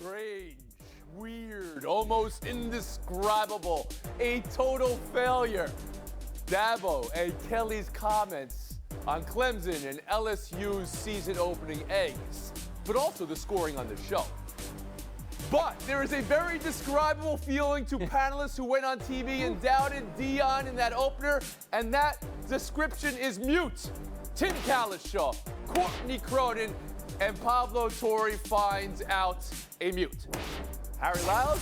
Strange, weird, almost indescribable, a total failure. Dabo and Kelly's comments on Clemson and LSU's season opening eggs, but also the scoring on the show. But there is a very describable feeling to panelists who went on TV and doubted Deion in that opener, and that description is mute. Tim Calishaw, Courtney Cronin, and Pablo Torre finds out a mute. Harry Lyles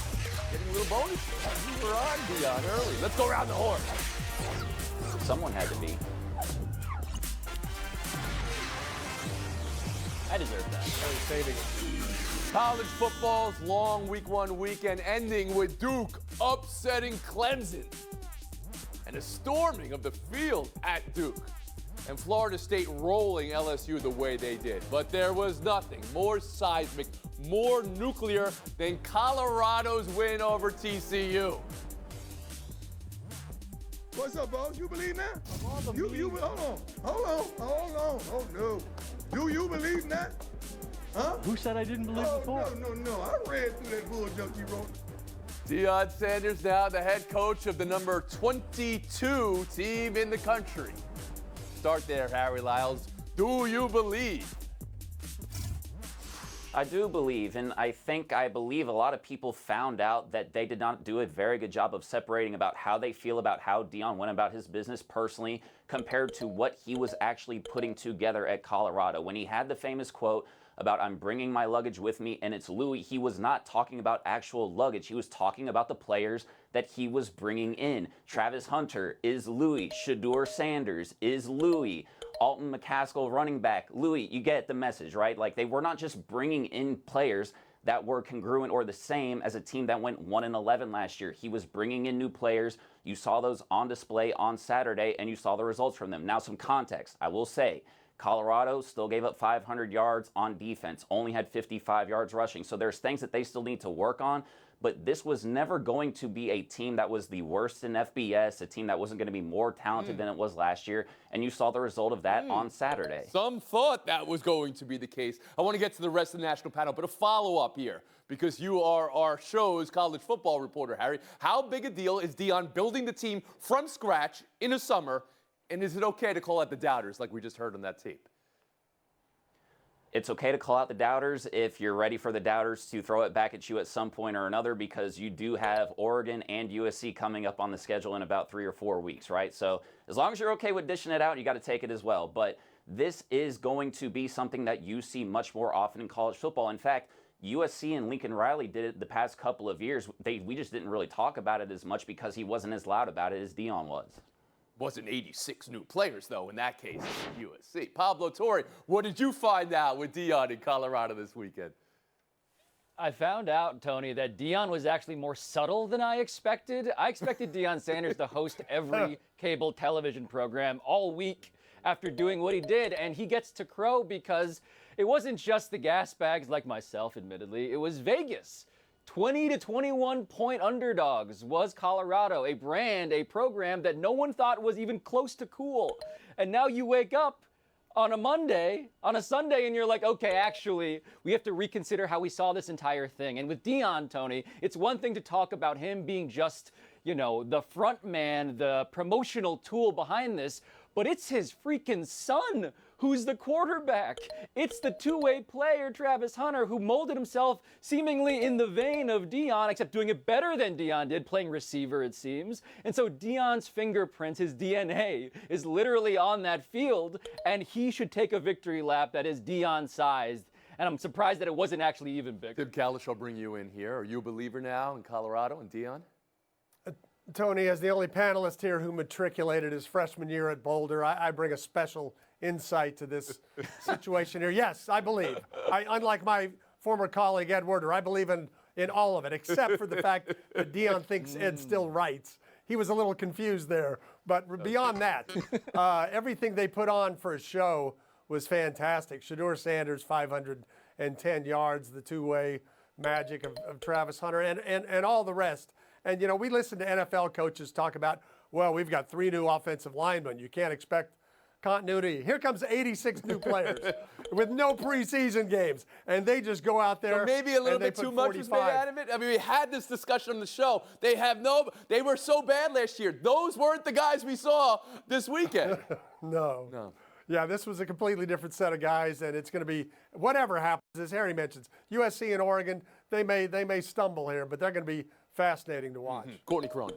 getting a little bonus. We were on Deion early. Let's go around the horn. Someone had to be. I deserve that. Saving it. College football's long week one weekend ending with Duke upsetting Clemson and a storming of the field at Duke, and Florida State rolling LSU the way they did. But there was nothing more seismic, more nuclear than Colorado's win over TCU. What's up, bro? You believe that? Hold on. Oh, no. Do you believe in that? Huh? Who said I didn't believe before? No. I read through that bull junk you wrote. Deion Sanders now the head coach of the number 22 team in the country. Start there, Harry Lyles. Do you believe? I do believe, and I believe a lot of people found out that they did not do a very good job of separating about how they feel about how Deion went about his business personally compared to what he was actually putting together at Colorado. When he had the famous quote about "I'm bringing my luggage with me and it's Louis," he was not talking about actual luggage. He was talking about the players that he was bringing in. Travis Hunter is Louis. Shedeur Sanders is Louis. Alton McCaskill, running back, Louis. You get the message, right? Like, they were not just bringing in players that were congruent or the same as a team that went 1-11 last year. He was bringing in new players. You saw those on display on Saturday, and you saw the results from them. Now, some context. I will say, Colorado still gave up 500 yards on defense, only had 55 yards rushing. So there's things that they still need to work on, but this was never going to be a team that was the worst in FBS, a team that wasn't going to be more talented than it was last year, and you saw the result of that on Saturday. Some thought that was going to be the case. I want to get to the rest of the national panel, but a follow-up here, because you are our show's college football reporter, Harry. How big a deal is Deion building the team from scratch in a summer? And is it okay to call out the doubters like we just heard on that tape? It's okay to call out the doubters if you're ready for the doubters to throw it back at you at some point or another, because you do have Oregon and USC coming up on the schedule in about 3 or 4 weeks, right? So as long as you're okay with dishing it out, you got to take it as well. But this is going to be something that you see much more often in college football. In fact, USC and Lincoln Riley did it the past couple of years. We just didn't really talk about it as much because he wasn't as loud about it as Deion was. Wasn't 86 new players, though, in that case, USC. Pablo Torre, what did you find out with Deion in Colorado this weekend? I found out, Tony, that Deion was actually more subtle than I expected. I expected Deion Sanders to host every cable television program all week after doing what he did, and he gets to crow because it wasn't just the gas bags like myself, admittedly. It was Vegas. 20 to 21 point underdogs was Colorado, a brand, a program that no one thought was even close to cool. And now you wake up on a Monday, on a Sunday, and you're like, okay, actually, we have to reconsider how we saw this entire thing. And with Deion, Tony, it's one thing to talk about him being just, the front man, the promotional tool behind this, but it's his freaking son who's the quarterback. It's the two-way player, Travis Hunter, who molded himself seemingly in the vein of Deion, except doing it better than Deion did, playing receiver, it seems. And so Deion's fingerprints, his DNA, is literally on that field, and he should take a victory lap that is Deion-sized. And I'm surprised that it wasn't actually even bigger. Tim Calish, I'll bring you in here. Are you a believer now in Colorado and Deion? Tony, as the only panelist here who matriculated his freshman year at Boulder, I bring a special insight to this situation here. Yes, I believe. Unlike my former colleague, Ed Werder, I believe in all of it, except for the fact that Deion thinks Ed still writes. He was a little confused there. But beyond that, everything they put on for a show was fantastic. Shedeur Sanders, 510 yards, the two-way magic of Travis Hunter, and all the rest. And, we listen to NFL coaches talk about, well, we've got 3 new offensive linemen. You can't expect continuity. Here comes 86 new players. with no preseason games, and they just go out there. So maybe a little and they bit put too much was made 45. out of it. I mean, we had this discussion on the show. They were so bad last year. Those weren't the guys we saw this weekend. No. Yeah, this was a completely different set of guys, and it's going to be whatever happens. As Harry mentions, USC and Oregon, they may stumble here, but they're going to be fascinating to watch. Courtney Cronin.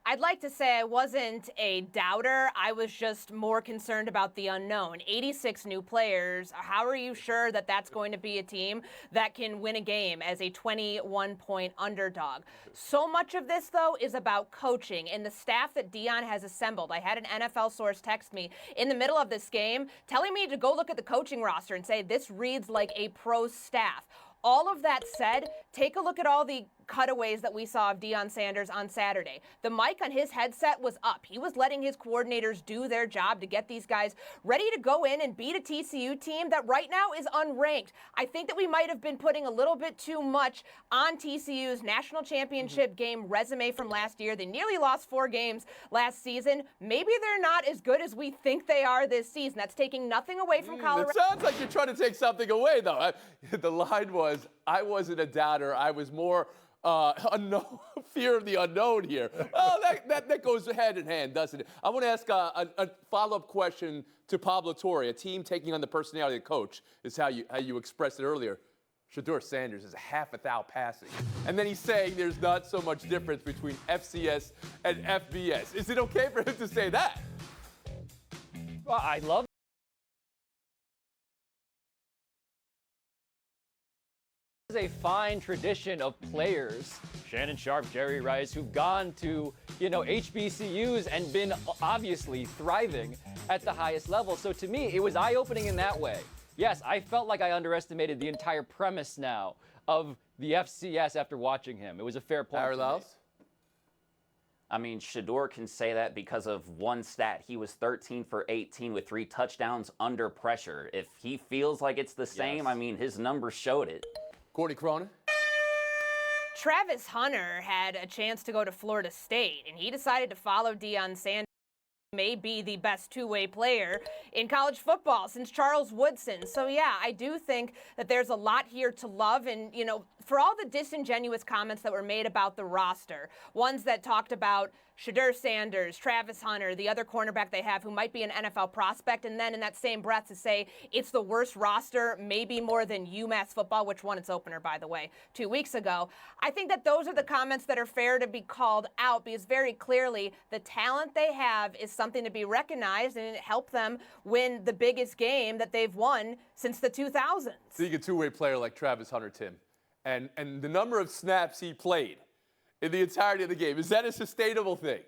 I'd like to say I wasn't a doubter. I was just more concerned about the unknown. 86 new players. How are you sure that that's going to be a team that can win a game as a 21-point underdog? So much of this, though, is about coaching and the staff that Deion has assembled. I had an NFL source text me in the middle of this game telling me to go look at the coaching roster and say this reads like a pro staff. All of that said, take a look at all the cutaways that we saw of Deion Sanders on Saturday. The mic on his headset was up. He was letting his coordinators do their job to get these guys ready to go in and beat a TCU team that right now is unranked. I think that we might have been putting a little bit too much on TCU's national championship game resume from last year. They nearly lost 4 games last season. Maybe they're not as good as we think they are this season. That's taking nothing away from Colorado. It sounds like you're trying to take something away, though. The line was, I wasn't a doubter. I was more fear of the unknown here. Well, that goes hand in hand, doesn't it? I want to ask a follow-up question to Pablo Torre. A team taking on the personality of the coach is how you expressed it earlier. Shedeur Sanders is a half a thou passing. And then he's saying there's not so much difference between FCS and FBS. Is it okay for him to say that? Well, I love a fine tradition of players, Shannon Sharp, Jerry Rice, who've gone to, HBCUs and been obviously thriving at the highest level. So to me, it was eye-opening in that way. Yes, I felt like I underestimated the entire premise now of the FCS after watching him. It was a fair point. Parallels? I mean, Shedeur can say that because of one stat. He was 13 for 18 with 3 touchdowns under pressure. If he feels like it's the same, Yes. I mean, his numbers showed it. Courtney Cronin? Travis Hunter had a chance to go to Florida State, and he decided to follow Deion Sanders. May be the best two-way player in college football since Charles Woodson. So yeah, I do think that there's a lot here to love. And, for all the disingenuous comments that were made about the roster, ones that talked about Shedeur Sanders, Travis Hunter, the other cornerback they have who might be an NFL prospect, and then in that same breath to say it's the worst roster, maybe more than UMass football, which won its opener, by the way, 2 weeks ago. I think that those are the comments that are fair to be called out because very clearly the talent they have is something to be recognized, and it helped them win the biggest game that they've won since the 2000s. Seeing a two-way player like Travis Hunter, Tim, and the number of snaps he played in the entirety of the game, is that a sustainable thing?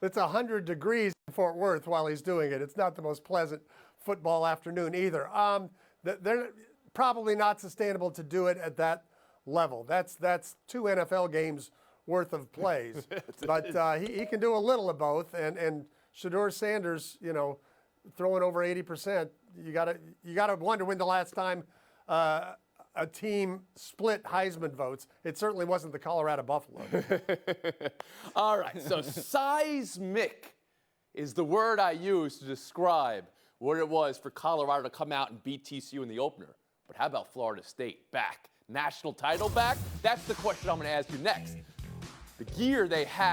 It's 100 degrees in Fort Worth while he's doing it. It's not the most pleasant football afternoon either. They're probably not sustainable to do it at that level. That's 2 NFL games worth of plays. But he can do a little of both. And Shedeur Sanders, throwing over 80%. You gotta wonder when the last time a team split Heisman votes. It certainly wasn't the Colorado Buffalo. All right, so seismic is the word I use to describe what it was for Colorado to come out and beat TCU in the opener. But how about Florida State back? National title back? That's the question I'm going to ask you next. The gear they had.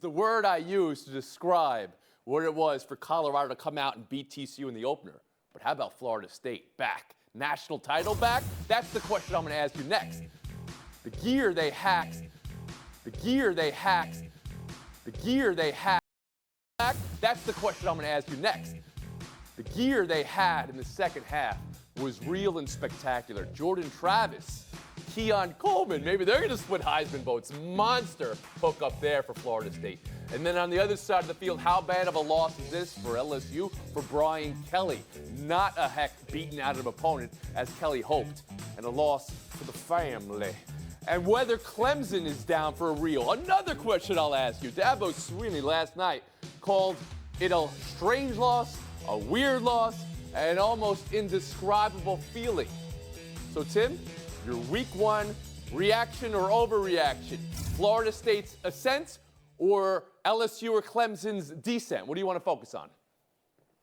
The word I use to describe what it was for Colorado to come out and beat TCU in the opener. But how about Florida State back? National title back? That's the question I'm going to ask you next. The gear they hacked. That's the question I'm going to ask you next. The gear they had in the second half was real and spectacular. Jordan Travis, Keon Coleman, maybe they're going to split Heisman votes. Monster hook up there for Florida State. And then on the other side of the field, how bad of a loss is this for LSU? For Brian Kelly. Not a heck beaten out of an opponent as Kelly hoped. And a loss for the family. And whether Clemson is down for a real. Another question I'll ask you. Dabo Swinney last night called it a strange loss, a weird loss, and almost indescribable feeling. So, Tim, your week 1 reaction or overreaction? Florida State's ascent or LSU or Clemson's descent? What do you want to focus on?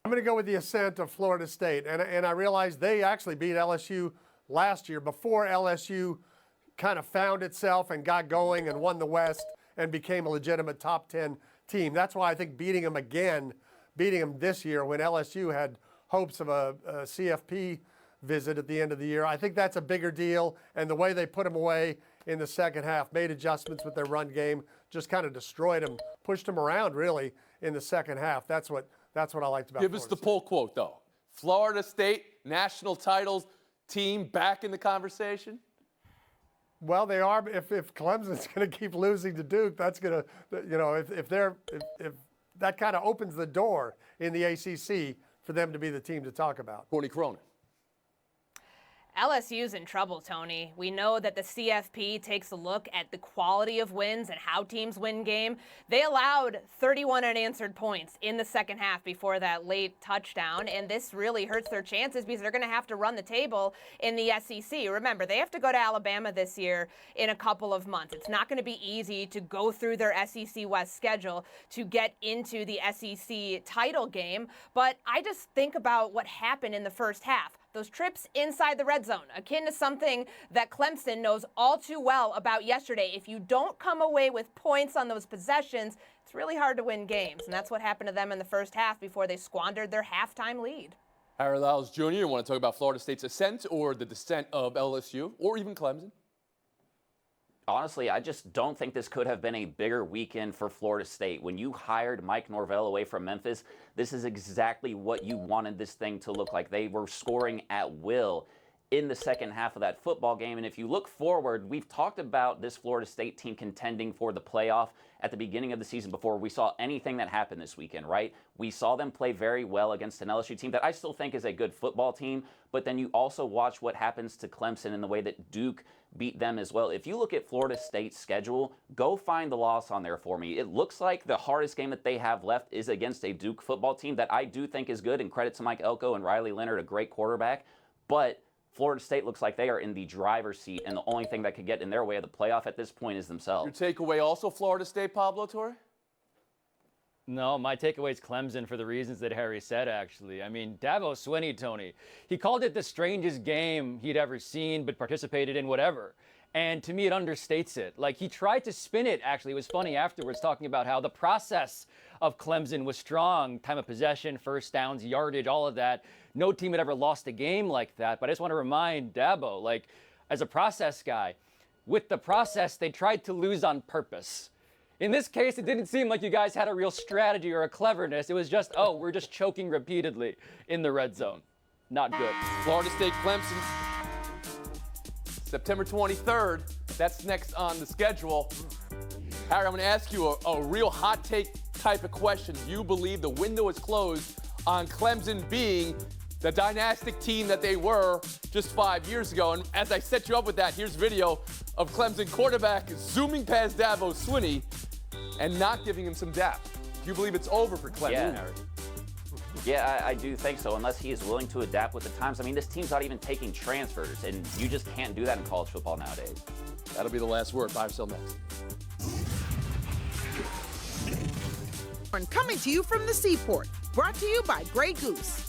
I'm going to go with the ascent of Florida State. And I realize they actually beat LSU last year before LSU kind of found itself and got going and won the West and became a legitimate top 10 team. That's why I think beating them this year when LSU had hopes of a CFP visit at the end of the year, I think that's a bigger deal. And the way they put them away in the second half, made adjustments with their run game, just kind of destroyed them, pushed them around really in the second half. That's what I liked about Give us the poll quote, though. Florida State, national titles team back in the conversation? Well, they are. If Clemson's going to keep losing to Duke, that's going to, if that kind of opens the door in the ACC for them to be the team to talk about. Courtney Cronin. LSU's in trouble, Tony. We know that the CFP takes a look at the quality of wins and how teams win game. They allowed 31 unanswered points in the second half before that late touchdown, and this really hurts their chances because they're going to have to run the table in the SEC. Remember, they have to go to Alabama this year in a couple of months. It's not going to be easy to go through their SEC West schedule to get into the SEC title game, but I just think about what happened in the first half. Those trips inside the red zone, akin to something that Clemson knows all too well about yesterday. If you don't come away with points on those possessions, it's really hard to win games. And that's what happened to them in the first half before they squandered their halftime lead. Harry Lyles Jr., you want to talk about Florida State's ascent or the descent of LSU or even Clemson? Honestly, I just don't think this could have been a bigger weekend for Florida State. When you hired Mike Norvell away from Memphis, this is exactly what you wanted this thing to look like. They were scoring at will in the second half of that football game. And if you look forward, we've talked about this Florida State team contending for the playoff at the beginning of the season before we saw anything that happened this weekend, right? We saw them play very well against an LSU team that I still think is a good football team, but then you also watch what happens to Clemson and the way that Duke beat them as well. If you look at Florida State's schedule, go find the loss on there for me. It looks like the hardest game that they have left is against a Duke football team that I do think is good, and credit to Mike Elko and Riley Leonard, a great quarterback, but Florida State looks like they are in the driver's seat, and the only thing that could get in their way of the playoff at this point is themselves. Your takeaway also Florida State, Pablo Torre? No, my takeaway is Clemson for the reasons that Harry said, actually. I mean, Dabo Swinney, Tony, he called it the strangest game he'd ever seen, but participated in whatever. And to me, it understates it. Like, he tried to spin it, actually. It was funny afterwards, talking about how the process of Clemson was strong. Time of possession, first downs, yardage, all of that. No team had ever lost a game like that. But I just want to remind Dabo, like, as a process guy, with the process, they tried to lose on purpose. In this case, it didn't seem like you guys had a real strategy or a cleverness. It was just, oh, we're just choking repeatedly in the red zone. Not good. Florida State, Clemson, September 23rd. That's next on the schedule. Harry, I'm going to ask you a real hot take type of question. Do you believe the window is closed on Clemson being the dynastic team that they were just 5 years ago? And as I set you up with that, here's video of Clemson quarterback zooming past Dabo Swinney and not giving him some depth. Do you believe it's over for Clemson, Harry? Yeah, I do think so, unless he is willing to adapt with the times. I mean, this team's not even taking transfers, and you just can't do that in college football nowadays. That'll be the last word. Bye, till next. Coming to you from the Seaport, brought to you by Grey Goose.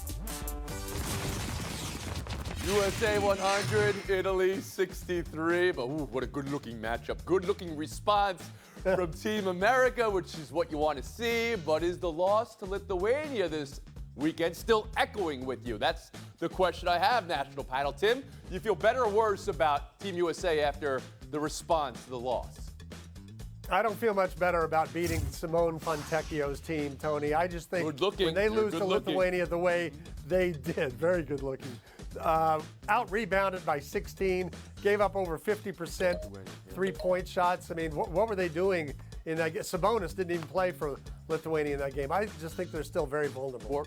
USA 100, Italy 63. But ooh, what a good-looking matchup. Good-looking response from Team America, which is what you want to see. But is the loss to Lithuania this weekend still echoing with you? That's the question I have, National Panel. Tim, do you feel better or worse about Team USA after the response to the loss? I don't feel much better about beating Simone Fontecchio's team, Tony. I just think when they lose to Lithuania the way they did, very good looking, out-rebounded by 16, gave up over 50% three-point shots. I mean, what were they doing in that game? Sabonis didn't even play for Lithuania in that game. I just think they're still very vulnerable.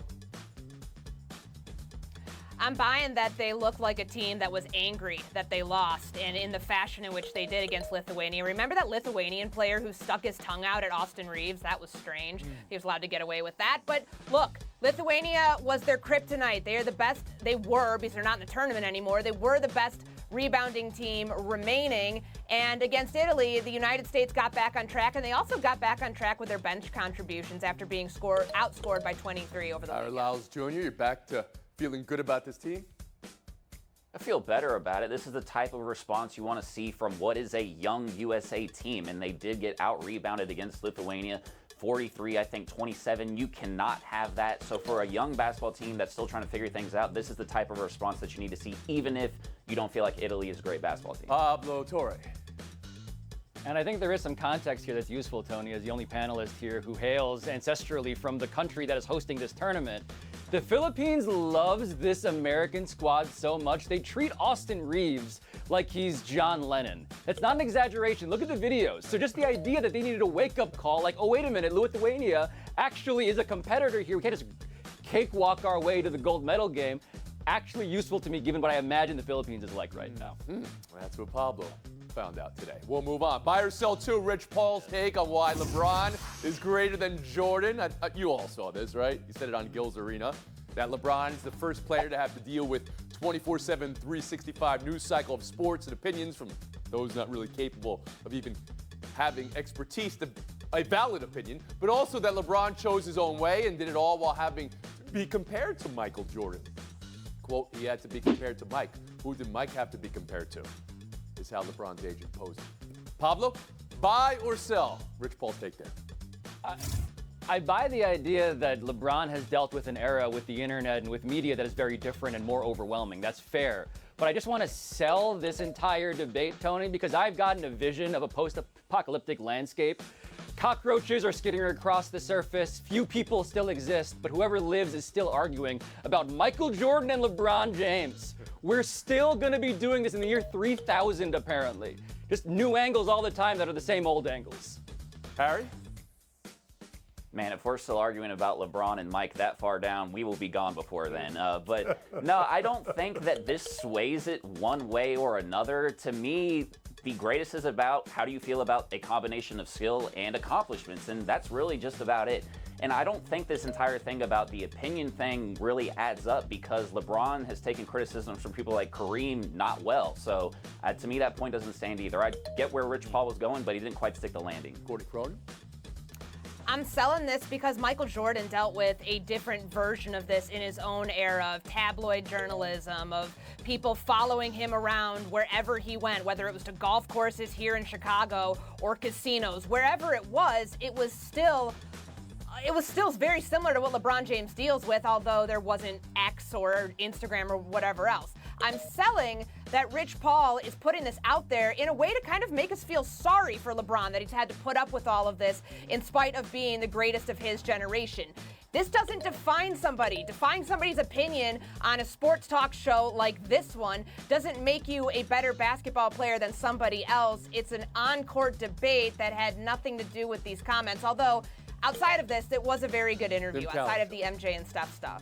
I'm buying that they look like a team that was angry that they lost, and in the fashion in which they did against Lithuania. Remember that Lithuanian player who stuck his tongue out at Austin Reeves? That was strange. He was allowed to get away with that. But look, Lithuania was their kryptonite. They are the best. They were, because they're not in the tournament anymore. They were the best rebounding team remaining. And against Italy, the United States got back on track, and they also got back on track with their bench contributions after being outscored by 23 over the Harry weekend. Lyles Jr., you're back to feeling good about this team? I feel better about it. This is the type of response you want to see from what is a young USA team, and they did get out-rebounded against Lithuania. 43, I think 27. You cannot have that. So for a young basketball team that's still trying to figure things out, this is the type of response that you need to see, even if you don't feel like Italy is a great basketball team. Pablo Torre. And I think there is some context here that's useful, Tony, as the only panelist here who hails ancestrally from the country that is hosting this tournament. The Philippines loves this American squad so much, they treat Austin Reeves like he's John Lennon. That's not an exaggeration. Look at the videos. So just the idea that they needed a wake-up call, like, oh, wait a minute, Lithuania actually is a competitor here. We can't just cakewalk our way to the gold medal game. Actually useful to me, given what I imagine the Philippines is like right now. That's what Pablo found out today. We'll move on. Buy or sell two, Rich Paul's take on why LeBron is greater than Jordan. You all saw this, right? You said it on Gil's Arena, that LeBron is the first player to have to deal with 24/7, 365 news cycle of sports and opinions from those not really capable of even having expertise to a valid opinion, but also that LeBron chose his own way and did it all while having to be compared to Michael Jordan. Quote, he had to be compared to Mike. Who did Mike have to be compared to? Is how LeBron's agent posed it. Pablo, buy or sell? Rich Paul's take there. I buy the idea that LeBron has dealt with an era with the internet and with media that is very different and more overwhelming. That's fair. But I just want to sell this entire debate, Tony, because I've gotten a vision of a post-apocalyptic landscape. Cockroaches are skittering across the surface. Few people still exist, but whoever lives is still arguing about Michael Jordan and LeBron James. We're still going to be doing this in the year 3000, apparently. Just new angles all the time that are the same old angles. Harry? Man, if we're still arguing about LeBron and Mike that far down, we will be gone before then. But no, I don't think that this sways it one way or another. To me, the greatest is about how do you feel about a combination of skill and accomplishments, and that's really just about it. And I don't think this entire thing about the opinion thing really adds up because LeBron has taken criticisms from people like Kareem not well. So to me, that point doesn't stand either. I get where Rich Paul was going, but he didn't quite stick the landing. Gordy Cronin? I'm selling this because Michael Jordan dealt with a different version of this in his own era of tabloid journalism, of people following him around wherever he went, whether it was to golf courses here in Chicago or casinos. Wherever it was still very similar to what LeBron James deals with, although there wasn't X or Instagram or whatever else. I'm selling that Rich Paul is putting this out there in a way to kind of make us feel sorry for LeBron, that he's had to put up with all of this in spite of being the greatest of his generation. This doesn't define somebody. Defying somebody's opinion on a sports talk show like this one doesn't make you a better basketball player than somebody else. It's an on-court debate that had nothing to do with these comments, although outside of this, it was a very good interview, outside of the MJ and Steph stuff.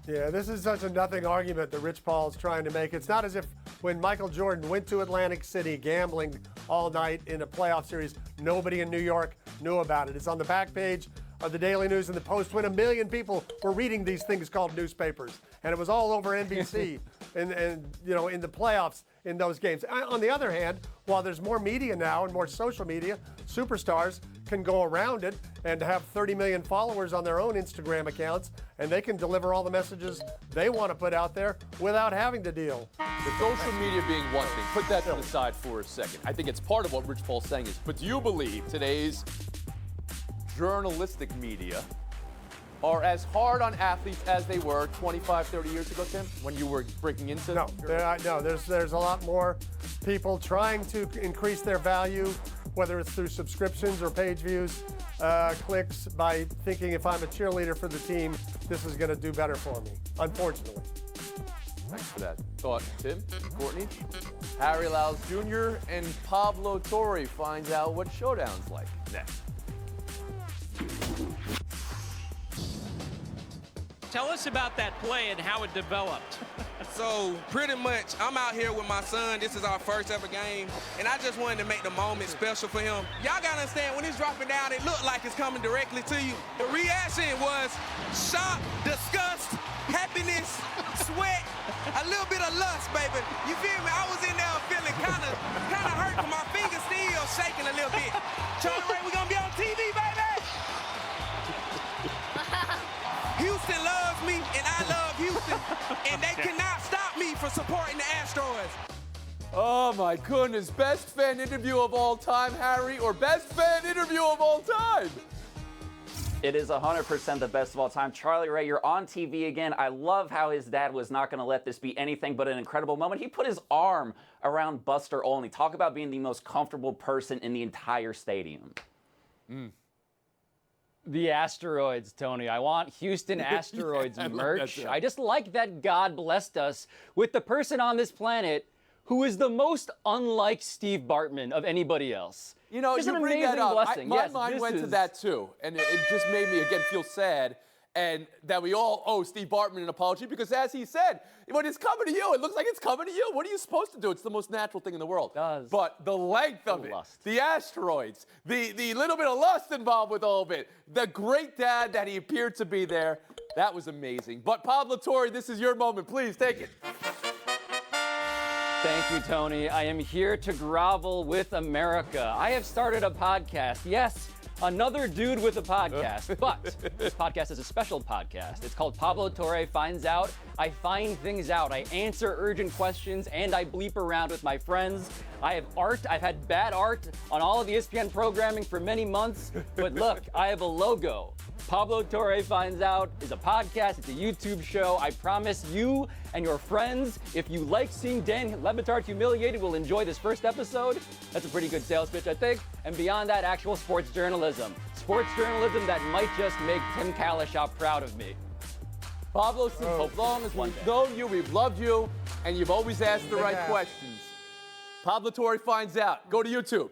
Yeah, this is such a nothing argument that Rich Paul is trying to make. It's not as if when Michael Jordan went to Atlantic City gambling all night in a playoff series, nobody in New York knew about it. It's on the back page of the Daily News and the Post when 1 million people were reading these things called newspapers. And it was all over NBC and in the playoffs in those games. On the other hand, while there's more media now and more social media, superstars can go around it and have 30 million followers on their own Instagram accounts, and they can deliver all the messages they want to put out there without having to deal. The social media being one thing, put that to the side for a second. I think it's part of what Rich Paul's saying is, but do you believe today's journalistic media are as hard on athletes as they were 25, 30 years ago, Tim, when you were breaking into No, there's a lot more people trying to increase their value, whether it's through subscriptions or page views, clicks, by thinking if I'm a cheerleader for the team, this is going to do better for me, unfortunately. Thanks for that thought, Tim. Courtney? Harry Lyles Jr. and Pablo Torre finds out what Showdown's like next. Tell us about that play and how it developed. So pretty much, I'm out here with my son. This is our first ever game, and I just wanted to make the moment special for him. Y'all gotta understand, when it's dropping down, it looked like it's coming directly to you. The reaction was shock, disgust, happiness, sweat. A little bit of lust, baby. You feel me? I was in there feeling kind of hurt, but my fingers still shaking a little bit. Charlie Ray, we gonna be on TV, baby. Houston loves me, and I love Houston, and they cannot stop me from supporting the Astros. Oh my goodness, best fan interview of all time, Harry, or best fan interview of all time? It is 100% the best of all time. Charlie Ray, you're on TV again. I love how his dad was not going to let this be anything but an incredible moment. He put his arm around Buster Olney. Talk about being the most comfortable person in the entire stadium. The asteroids, Tony. I want Houston Asteroids merch. I just like that God blessed us with the person on this planet who is the most unlike Steve Bartman of anybody else. You know, Just you an bring that amazing up. blessing. My Yes, mind this went to is- that too, and it just made me again feel sad, and that we all owe Steve Bartman an apology because, as he said, when it's coming to you, it looks like it's coming to you. What are you supposed to do? It's the most natural thing in the world. It does. But the length of it, Lust. the asteroids, the little bit of lust involved with all of it, the great dad that he appeared to be there, that was amazing. But Pablo Torre, this is your moment. Please take it. Thank you, Tony. I am here to grovel with America. I have started a podcast. Yes, another dude with a podcast. But this podcast is a special podcast. It's called Pablo Torre Finds Out. I find things out. I answer urgent questions, and I bleep around with my friends. I have art. I've had bad art on all of the ESPN programming for many months. But look, I have a logo. Pablo Torre Finds Out is a podcast. It's a YouTube show. I promise you and your friends, if you like seeing Dan Le Batard humiliated, will enjoy this first episode. That's a pretty good sales pitch, I think. And beyond that, actual sports journalism. Sports journalism that might just make Tim Kalishaw proud of me. Pablo, since as long as we've known you, we've loved you, and you've always asked the right questions. Pablo Torre Finds Out. Go to YouTube.